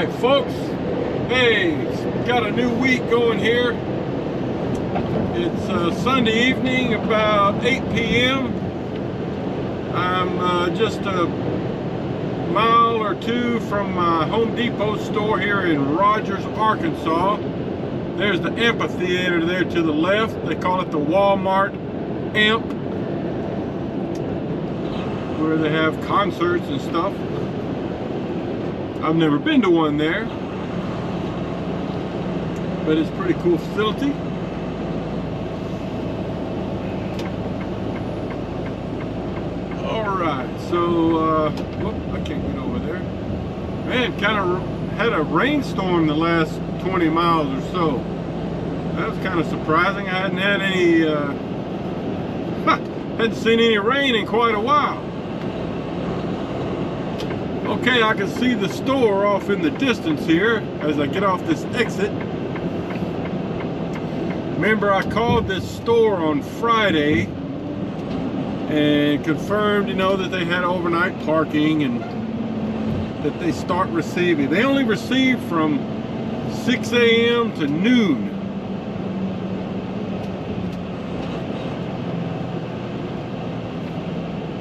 Alright folks, hey, got a new week going here. It's Sunday evening, about 8 p.m. I'm just a mile or two from my Home Depot store here in Rogers, Arkansas. There's the amphitheater there to the left. They call it the Walmart Amp, where they have concerts and stuff. I've never been to one there, but it's a pretty cool facility. Alright, so, whoop, I can't get over there. Man, kind of had a rainstorm the last 20 miles or so. That was kind of surprising. I hadn't had any, hadn't seen any rain in quite a while. Okay, I can see the store off in the distance here as I get off this exit. Remember, I called this store on Friday and confirmed, you know, that they had overnight parking and that they start receiving. They only receive from 6 a.m. to noon.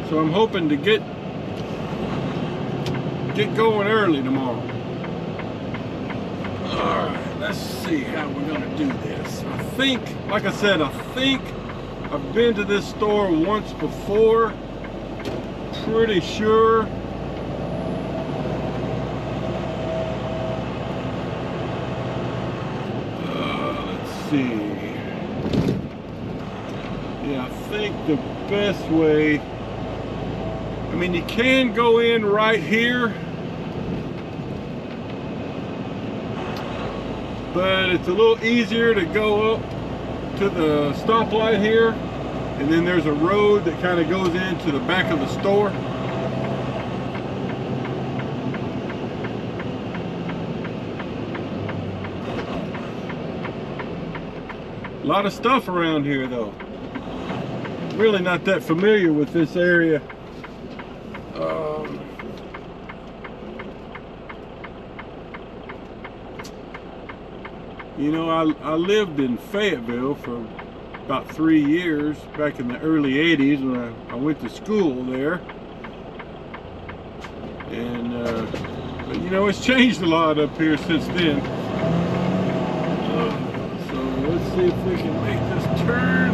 So I'm hoping to get going early tomorrow. Alright, let's see how we're gonna do this. I think, like I said, I've been to this store once before. Pretty sure. Let's see. Yeah, I think the best way, I mean, you can go in right here, but it's a little easier to go up to the stoplight here, and then there's a road that kind of goes into the back of the store. A lot of stuff around here though. Really not that familiar with this area. You know, I lived in Fayetteville for about 3 years back in the early 80s when I went to school there. And, but you know, it's changed a lot up here since then. So let's see if we can make this turn.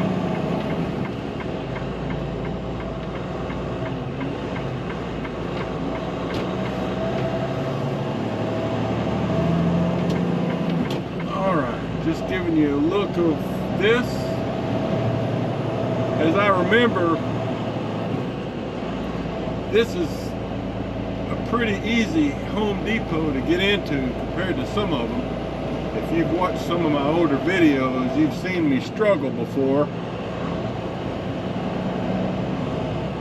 Just giving you a look of this. As I remember, this is a pretty easy Home Depot to get into compared to some of them. If you've watched some of my older videos, you've seen me struggle before.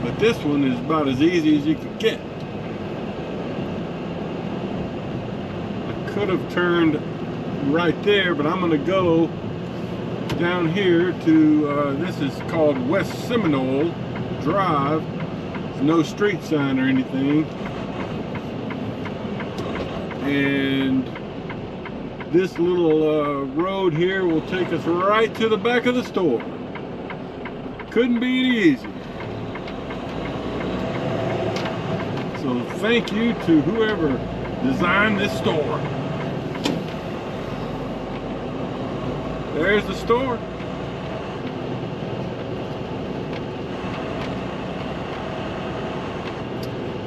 But this one is about as easy as you could get. I could have turned right there, but I'm going to go down here to this is called West Seminole Drive. There's no street sign or anything, and this little road here will take us right to the back of the store. Couldn't be any easier. So thank you to whoever designed this store. There's the store.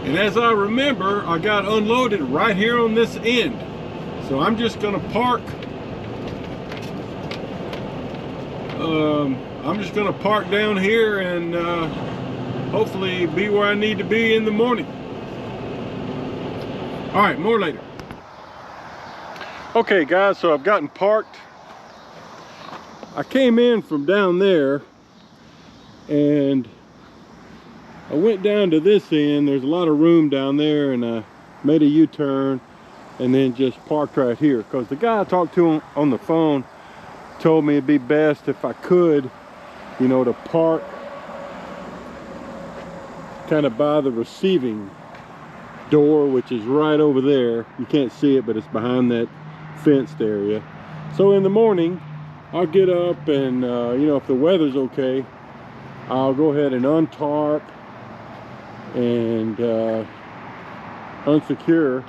And as I remember, I got unloaded right here on this end. So I'm just gonna park. I'm just gonna park down here and hopefully be where I need to be in the morning. All right, more later. Okay guys, so I've gotten parked. I came in from down there and I went down to this end. There's a lot of room down there, and I made a U-turn and then just parked right here because the guy I talked to on the phone told me it'd be best if I could, you know, to park kind of by the receiving door, which is right over there. You can't see it, but it's behind that fenced area. So in the morning, I'll get up and, you know, if the weather's okay, I'll go ahead and untarp and unsecure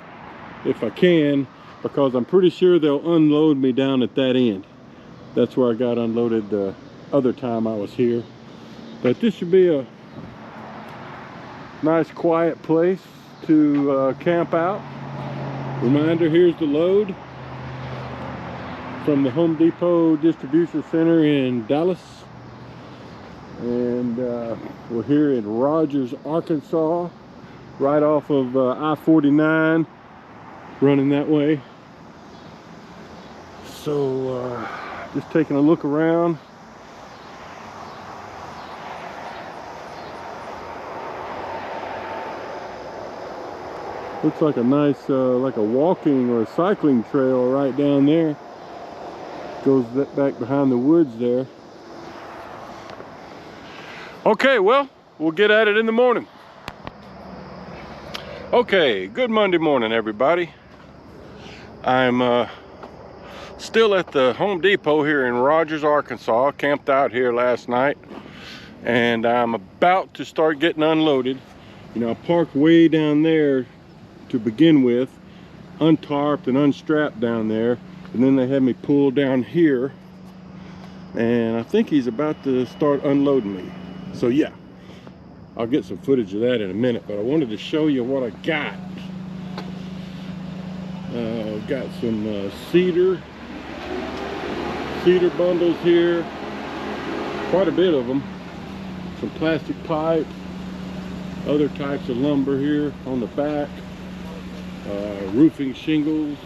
if I can, because I'm pretty sure they'll unload me down at that end. That's where I got unloaded the other time I was here. But this should be a nice quiet place to camp out. Reminder, here's the load from the Home Depot distribution center in Dallas. And we're here in Rogers, Arkansas, right off of I-49, running that way. So just taking a look around. Looks like a nice, like a walking or a cycling trail right down there. Goes back behind the woods there. Okay, well, we'll get at it in the morning. Okay, good Monday morning, everybody. I'm still at the Home Depot here in Rogers, Arkansas. Camped out here last night, and I'm about to start getting unloaded. You know, I parked way down there to begin with, untarped and unstrapped down there, and then they had me pull down here, and I think he's about to start unloading me. So yeah, I'll get some footage of that in a minute, but I wanted to show you what I got. Got some cedar bundles here, quite a bit of them. Some plastic pipe, other types of lumber here on the back, roofing shingles.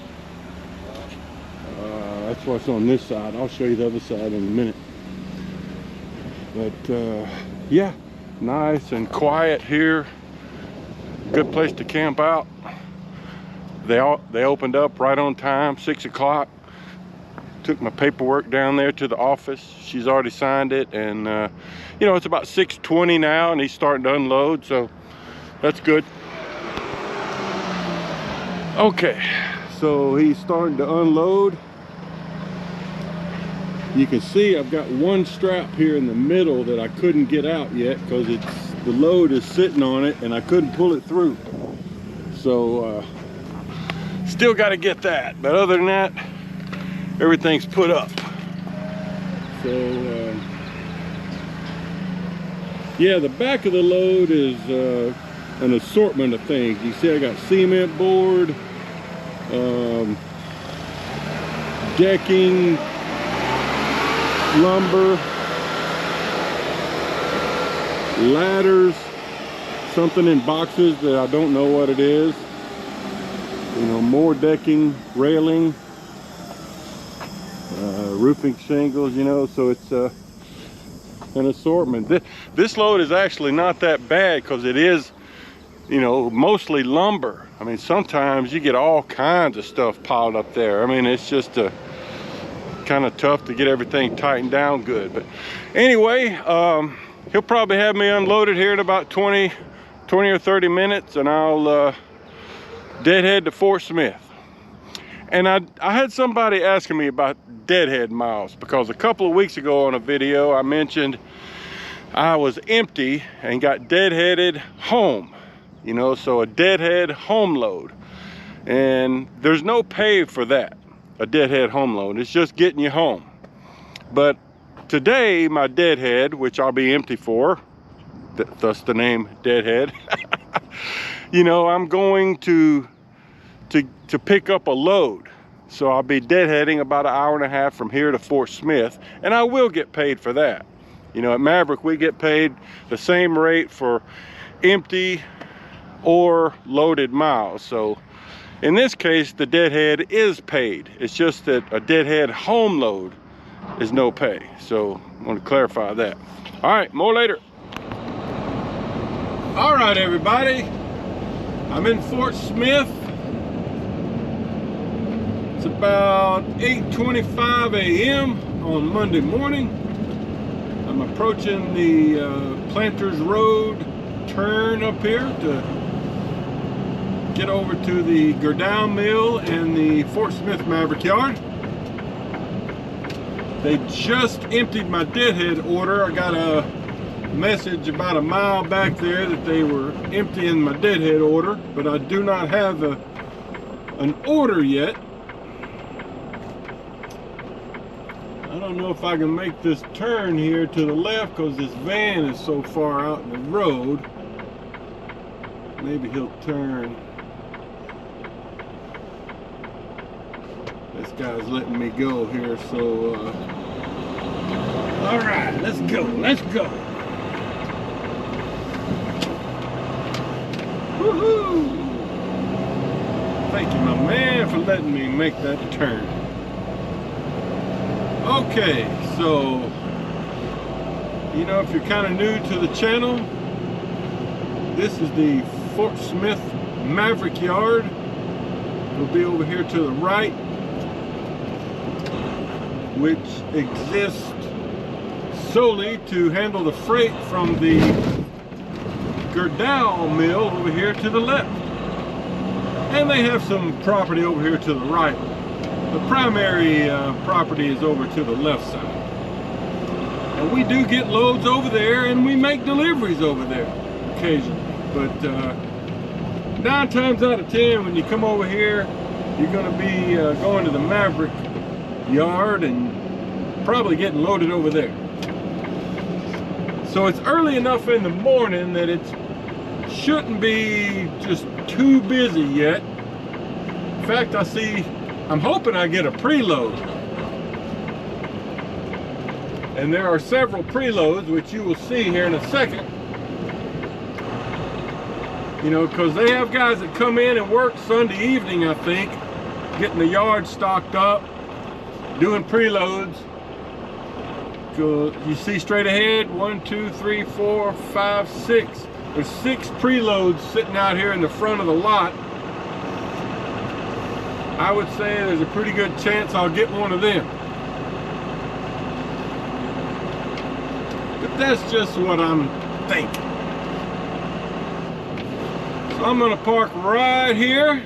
That's what's on this side. I'll show you the other side in a minute. But yeah, nice and quiet here. Good place to camp out. They opened up right on time, 6 o'clock. Took my paperwork down there to the office. She's already signed it, and you know, it's about 6:20 now, and he's starting to unload, so that's good. Okay, so he's starting to unload. You can see I've got one strap here in the middle that I couldn't get out yet because the load is sitting on it and I couldn't pull it through. So still got to get that, but other than that, everything's put up. So yeah, the back of the load is an assortment of things. You see I got cement board, decking, lumber, ladders, something in boxes that I don't know what it is, you know, more decking, railing, roofing shingles, you know, so it's an assortment. This load is actually not that bad because it is, you know, mostly lumber. I mean, sometimes you get all kinds of stuff piled up there. I mean, it's just kind of tough to get everything tightened down good. But anyway, he'll probably have me unloaded here in about 20 or 30 minutes, and I'll deadhead to Fort Smith. And I had somebody asking me about deadhead miles, because a couple of weeks ago on a video I mentioned I was empty and got deadheaded home, you know, so a deadhead home load. And there's no pay for that, a deadhead home load. It's just getting you home. But today my deadhead, which I'll be empty for, thus the name Deadhead, you know, I'm going to pick up a load. So I'll be deadheading about an hour and a half from here to Fort Smith, and I will get paid for that. You know, at Maverick we get paid the same rate for empty or loaded miles. So in this case the deadhead is paid. It's just that a deadhead home load is no pay. So I want to clarify that. All right, more later. All right, everybody, I'm in Fort Smith. It's about 8:25 a.m. on Monday morning. I'm approaching the Planters Road turn up here to get over to the Gerdau Mill and the Fort Smith Maverick yard. They just emptied my deadhead order. I got a message about a mile back there that they were emptying my deadhead order, but I do not have an order yet. I don't know if I can make this turn here to the left because this van is so far out in the road. Maybe he'll turn. This guy's letting me go here, so all right, let's go. Woohoo! Thank you, my man, for letting me make that turn. Okay, so you know, if you're kind of new to the channel, this is the Fort Smith Maverick yard. It'll be over here to the right, which exists solely to handle the freight from the Gerdau mill over here to the left. And they have some property over here to the right. The primary property is over to the left side. And we do get loads over there, and we make deliveries over there occasionally. But 9 times out of 10, when you come over here, you're going to be going to the Maverick yard and probably getting loaded over there. So it's early enough in the morning that it shouldn't be just too busy yet. In fact, I'm hoping I get a preload. And there are several preloads, which you will see here in a second. You know, because they have guys that come in and work Sunday evening, I think, getting the yard stocked up, doing preloads. You see straight ahead, 1, 2, 3, 4, 5, 6. There's 6 preloads sitting out here in the front of the lot. I would say there's a pretty good chance I'll get one of them. But that's just what I'm thinking. So I'm gonna park right here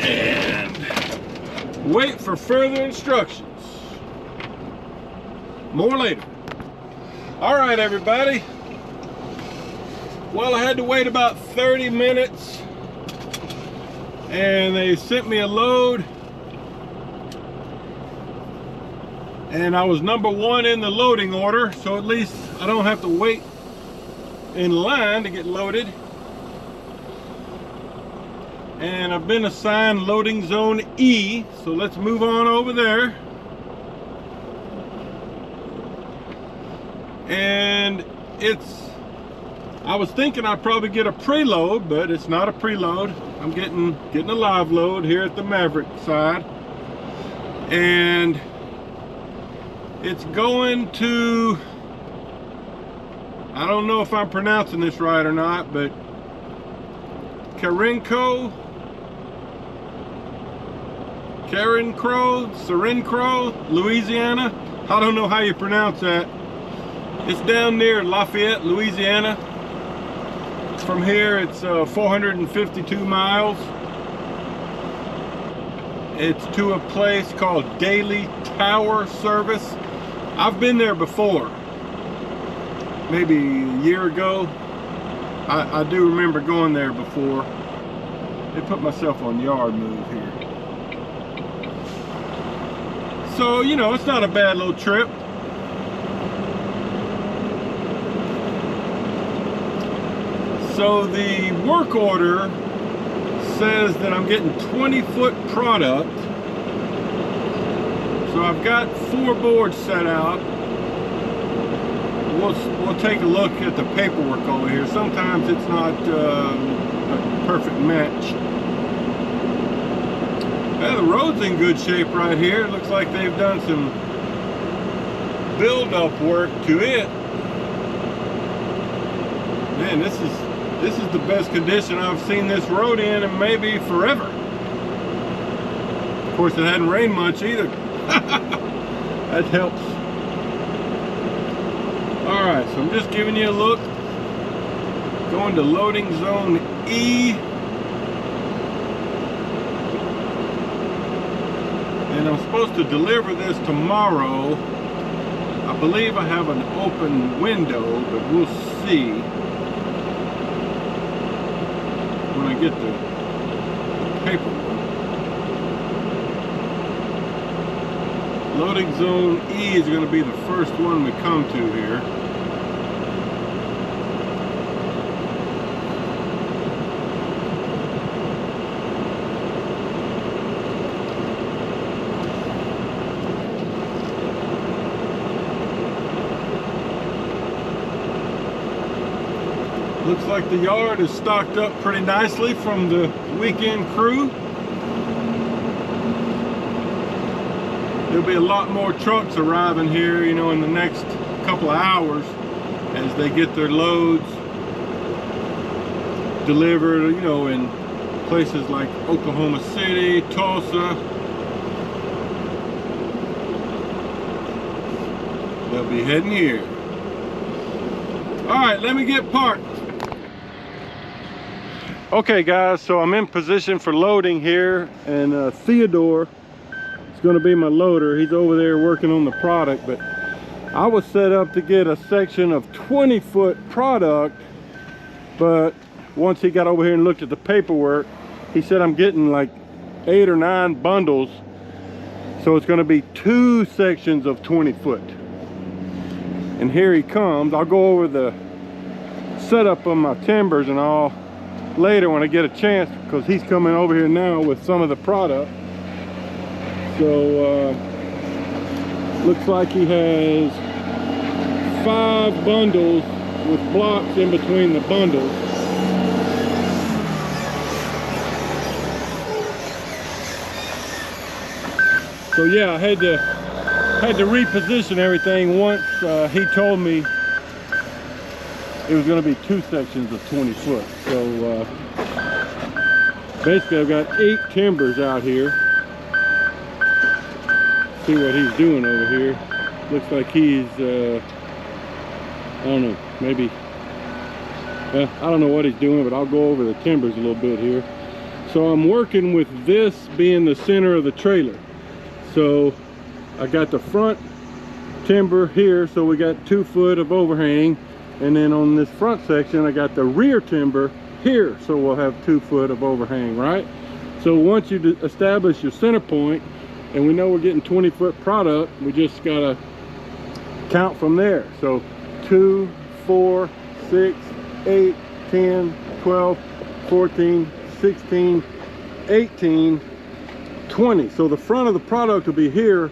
and wait for further instructions. More later. All right, everybody. Well, I had to wait about 30 minutes and they sent me a load, and I was number 1 in the loading order, so at least I don't have to wait in line to get loaded. And I've been assigned loading zone E, so let's move on over there. And I was thinking I'd probably get a preload, but it's not a preload. I'm getting a live load here at the Maverick side. And it's going to, I don't know if I'm pronouncing this right or not, but Serincro, Louisiana. I don't know how you pronounce that. It's down near Lafayette, Louisiana. From here, it's 452 miles. It's to a place called Daily Tower Service. I've been there before, maybe a year ago. I do remember going there before. They put myself on yard move here. So, you know, it's not a bad little trip. So the work order says that I'm getting 20-foot product. So I've got 4 boards set out. We'll take a look at the paperwork over here. Sometimes it's not a perfect match. Yeah, the road's in good shape right here. It looks like they've done some build-up work to it. Man, this is the best condition I've seen this road in maybe forever. Of course, it hadn't rained much either. That helps. All right, so I'm just giving you a look. Going to loading zone E. And I'm supposed to deliver this tomorrow. I believe I have an open window, but we'll see when I get the paperwork. Loading zone E is going to be the first one we come to here. Looks like the yard is stocked up pretty nicely from the weekend crew. There'll be a lot more trucks arriving here, you know, in the next couple of hours as they get their loads delivered, you know, in places like Oklahoma City, Tulsa. They'll be heading here. All right, let me get parked. Okay guys, so I'm in position for loading here, and Theodore is going to be my loader. He's over there working on the product, but I was set up to get a section of 20-foot product, but once he got over here and looked at the paperwork, he said I'm getting like 8 or 9 bundles, so it's going to be 2 sections of 20 foot. And here he comes. I'll go over the setup of my timbers and all later when I get a chance, because he's coming over here now with some of the product. So looks like he has 5 bundles with blocks in between the bundles. So yeah, I had to reposition everything once he told me it was going to be 2 sections of 20 foot. So basically I've got 8 timbers out here. See what he's doing over here. Looks like he's I don't know, maybe I don't know what he's doing, but I'll go over the timbers a little bit here. So I'm working with this being the center of the trailer. So I got the front timber here, so we got 2 foot of overhang. And then on this front section, I got the rear timber here, so we'll have 2 foot of overhang, right? So once you establish your center point, and we know we're getting 20-foot product, we just gotta count from there. So 2, 4, 6, 8, 10, 12, 14, 16, 18, 20. So the front of the product will be here,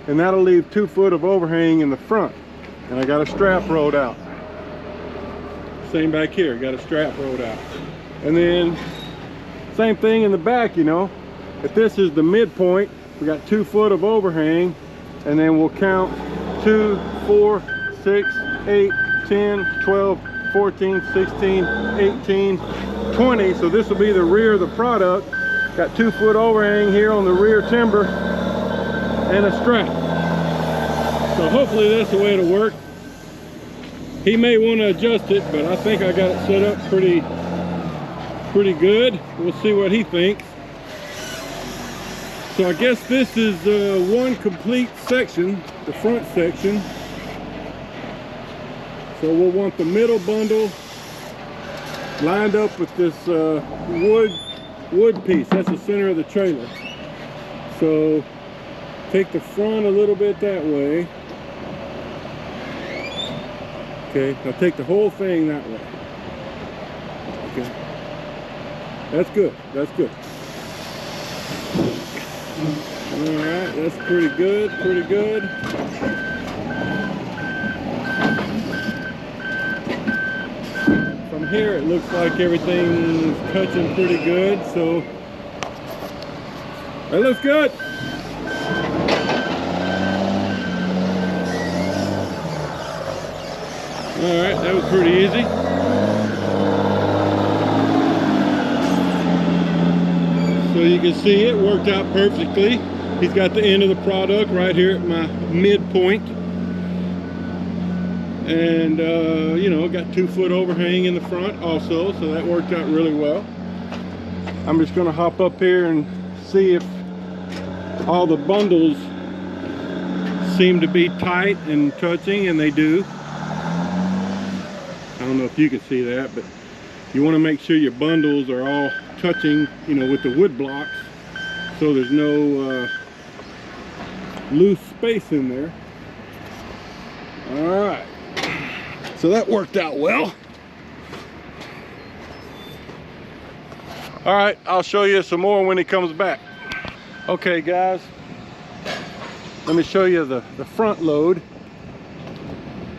and that'll leave 2 foot of overhang in the front. And I got a strap rolled out. Same back here, got a strap rolled out. And then same thing in the back, you know. If this is the midpoint, we got 2 foot of overhang, and then we'll count 2, 4, 6, 8, 10, 12, 14, 16, 18, 20. So this will be the rear of the product. Got 2 foot overhang here on the rear timber and a strap. So hopefully that's the way it'll work. He may want to adjust it, but I think I got it set up pretty good. We'll see what he thinks. So I guess this is one complete section, the front section. So we'll want the middle bundle lined up with this wood piece. That's the center of the trailer. So take the front a little bit that way. Okay, now take the whole thing that way. Okay, that's good, that's good. All right, that's pretty good, pretty good. From here it looks like everything's touching pretty good, so that looks good. All right, that was pretty easy. So you can see it worked out perfectly. He's got the end of the product right here at my midpoint. And you know, got 2-foot overhang in the front also, so that worked out really well. I'm just going to hop up here and see if all the bundles seem to be tight and touching, and they do. I don't know if you can see that, but you want to make sure your bundles are all touching, you know, with the wood blocks, so there's no loose space in there. All right, so that worked out well. All right, I'll show you some more when he comes back. Okay guys, let me show you the front load.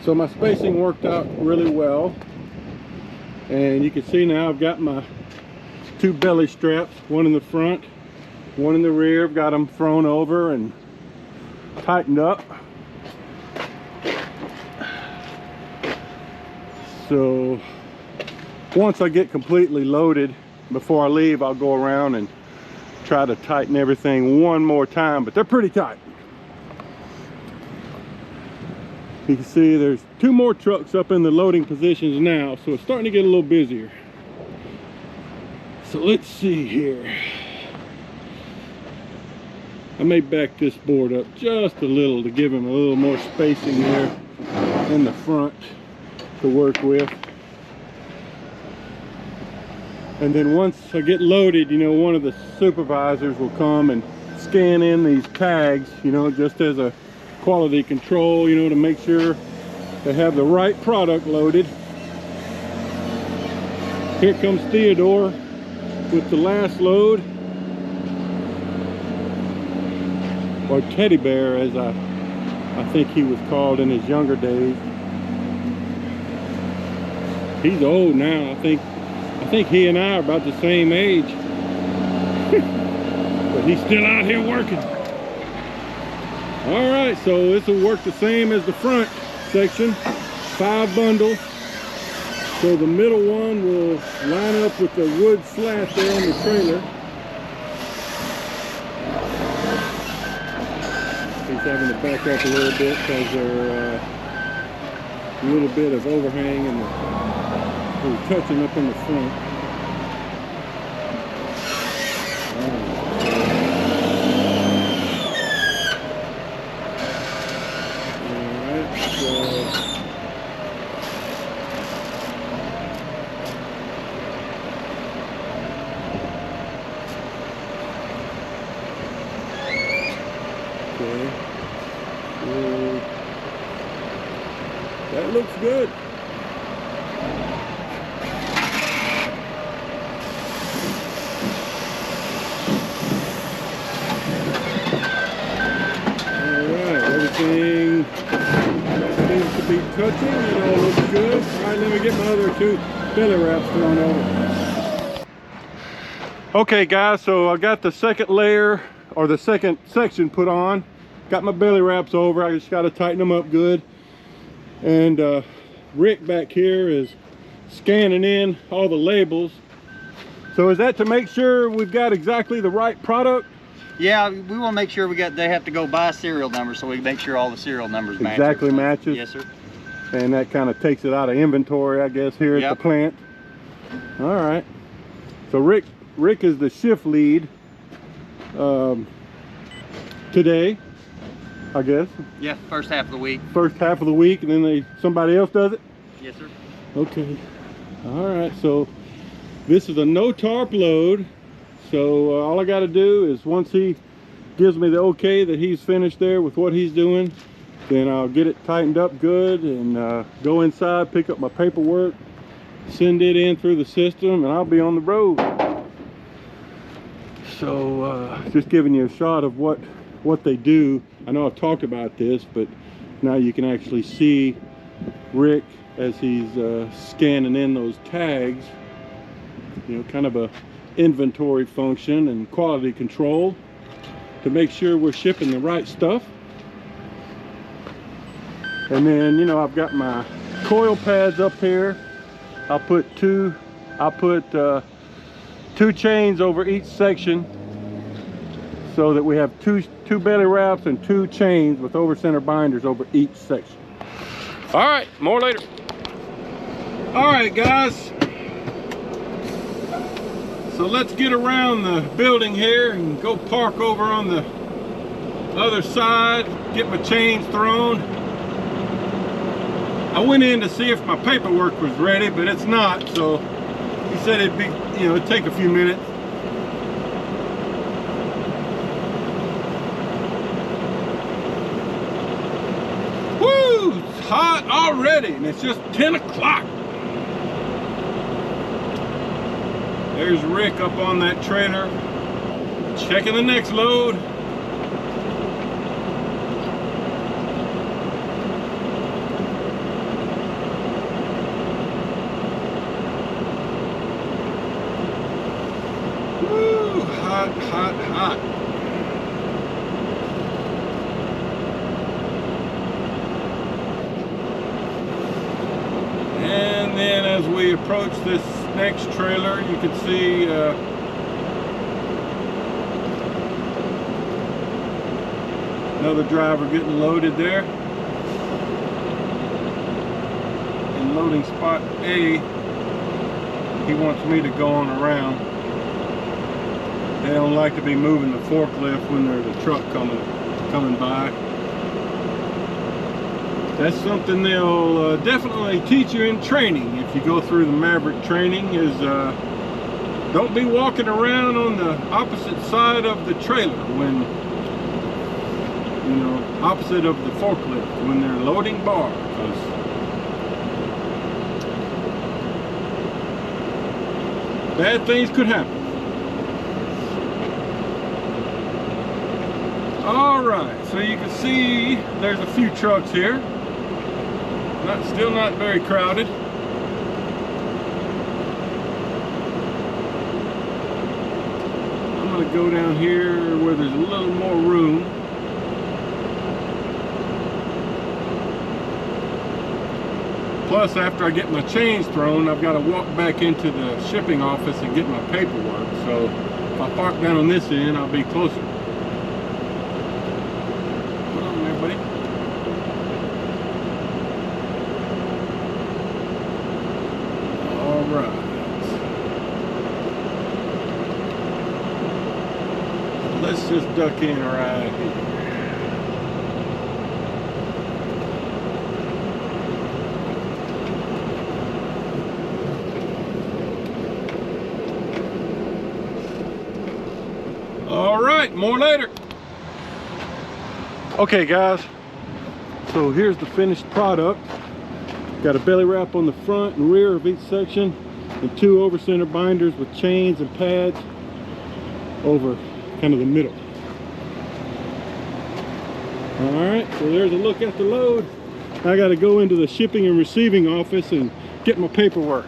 So my spacing worked out really well, and you can see now I've got my 2 belly straps, one in the front, one in the rear. I've got them thrown over and tightened up. So once I get completely loaded, before I leave, I'll go around and try to tighten everything one more time, but they're pretty tight. You can see there's 2 more trucks up in the loading positions now, so it's starting to get a little busier. So let's see here. I may back this board up just a little to give him a little more spacing there in the front to work with. And then once I get loaded, you know, one of the supervisors will come and scan in these tags, you know, just as a quality control, you know, to make sure they have the right product loaded. Here comes Theodore with the last load, or Teddy Bear as I think he was called in his younger days. He's old now. I think he and I are about the same age. But he's still out here working. All right, so this will work the same as the front section. 5 bundles. So the middle one will line up with the wood slat there on the trailer. He's having to back up a little bit because there's a little bit of overhang and we're touching up in the front. That looks good. Alright, everything seems to be touching. It all looks good. Alright, let me get my other 2 belly wraps thrown over. Okay guys, so I got the second layer, or the second section put on. Got my belly wraps over. I just got to tighten them up good. And Rick back here is scanning in all the labels. So is that to make sure we've got exactly the right product? Yeah, we want to make sure they have to go by serial numbers, so we make sure all the serial numbers match. Exactly matches? Yes, sir. And that kind of takes it out of inventory, I guess, here at the plant. All right. So Rick is the shift lead today, I guess. Yeah, first half of the week. First half of the week, and then somebody else does it? Yes, sir. Okay. All right, so this is a no tarp load. So all I got to do is, once he gives me the okay that he's finished there with what he's doing, then I'll get it tightened up good and go inside, pick up my paperwork, send it in through the system, and I'll be on the road. So just giving you a shot of what they do. I know I've talked about this, but now you can actually see Rick as he's scanning in those tags. You know, kind of a inventory function and quality control to make sure we're shipping the right stuff. And then, you know, I've got my coil pads up here. I'll put two chains over each section, so that we have two belly wraps and 2 chains with over center binders over each section. All right, more later. All right, guys. So let's get around the building here and go park over on the other side, get my chains thrown. I went in to see if my paperwork was ready, but it's not, so he said it'd be, you know, it'd take a few minutes. Woo! It's hot already, and it's just 10 o'clock. There's Rick up on that trailer, checking the next load. Woo! Hot, hot, hot. And then as we approach this next trailer, you can see another driver getting loaded there. In loading spot A, he wants me to go on around. They don't like to be moving the forklift when there's a truck coming by. That's something they'll definitely teach you in training if you go through the Maverick training, is don't be walking around on the opposite side of the trailer when, you know, opposite of the forklift when they're loading bar, because bad things could happen. Alright, so you can see there's a few trucks here. Still not very crowded. I'm going to go down here where there's a little more room. Plus, after I get my chains thrown, I've got to walk back into the shipping office and get my paperwork. So if I park down on this end, I'll be closer. Come on there, buddy. Let's just duck in right here. All right, more later. Okay, guys. So here's the finished product. Got a belly wrap on the front and rear of each section, and 2 over center binders with chains and pads over kind of the middle. All right, so there's a look at the load. I got to go into the shipping and receiving office and get my paperwork,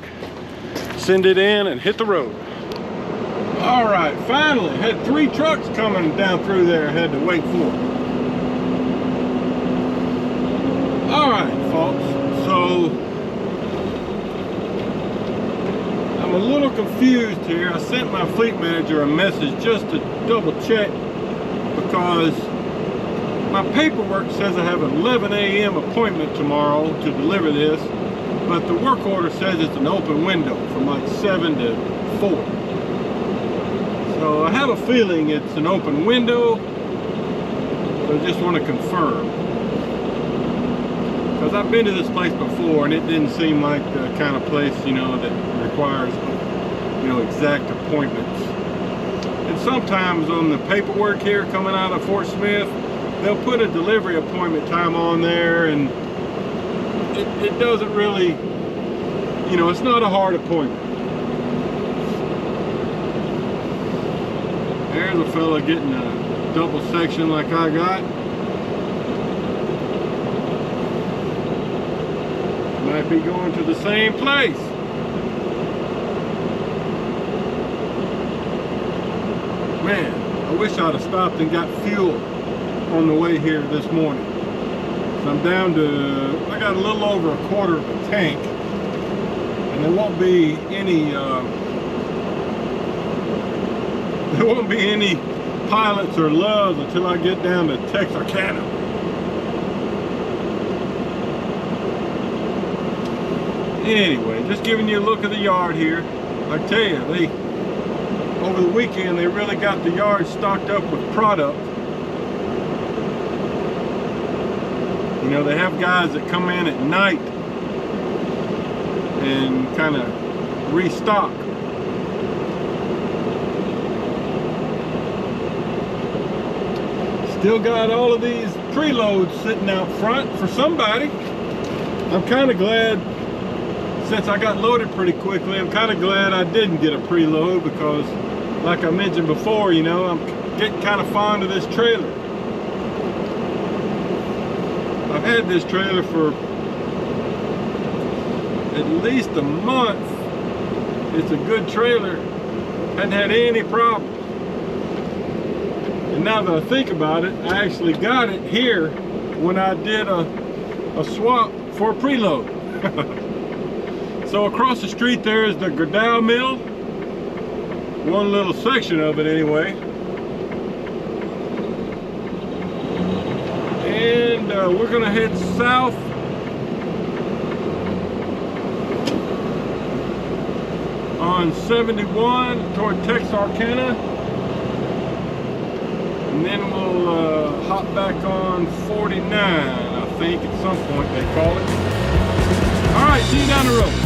send it in, and hit the road. All right, finally had 3 trucks coming down through there I had to wait for. All right, folks, so I'm a little confused here. I sent my fleet manager a message just to double check, because my paperwork says I have an 11 a.m. appointment tomorrow to deliver this, but the work order says it's an open window from like 7 to 4. So I have a feeling it's an open window, but I just want to confirm. Because I've been to this place before and it didn't seem like the kind of place, you know, that requires, you know, exact appointments. And sometimes on the paperwork here coming out of Fort Smith, they'll put a delivery appointment time on there, and it doesn't really, you know, it's not a hard appointment. There's a fella getting a double section like I got. Might be going to the same place. Man, I wish I'd have stopped and got fuel on the way here this morning. So I'm down to, I got a little over a quarter of a tank, and there won't be any pilots or loves until I get down to Texarkana. Anyway, just giving you a look at the yard here. I tell you, over the weekend they really got the yard stocked up with product. You know, they have guys that come in at night and kind of restock. Still got all of these preloads sitting out front for somebody. I'm kind of glad, since I got loaded pretty quickly, I'm kind of glad I didn't get a preload, because like I mentioned before, you know, I'm getting kind of fond of this trailer. I've had this trailer for at least a month. It's a good trailer. Hadn't had any problems. And now that I think about it, I actually got it here when I did a swap for a preload. So across the street there is the Gerdau mill. One little section of it anyway. And we're gonna head south on 71 toward Texarkana, and then we'll hop back on 49, I think, at some point they call it. All right, see you down the road.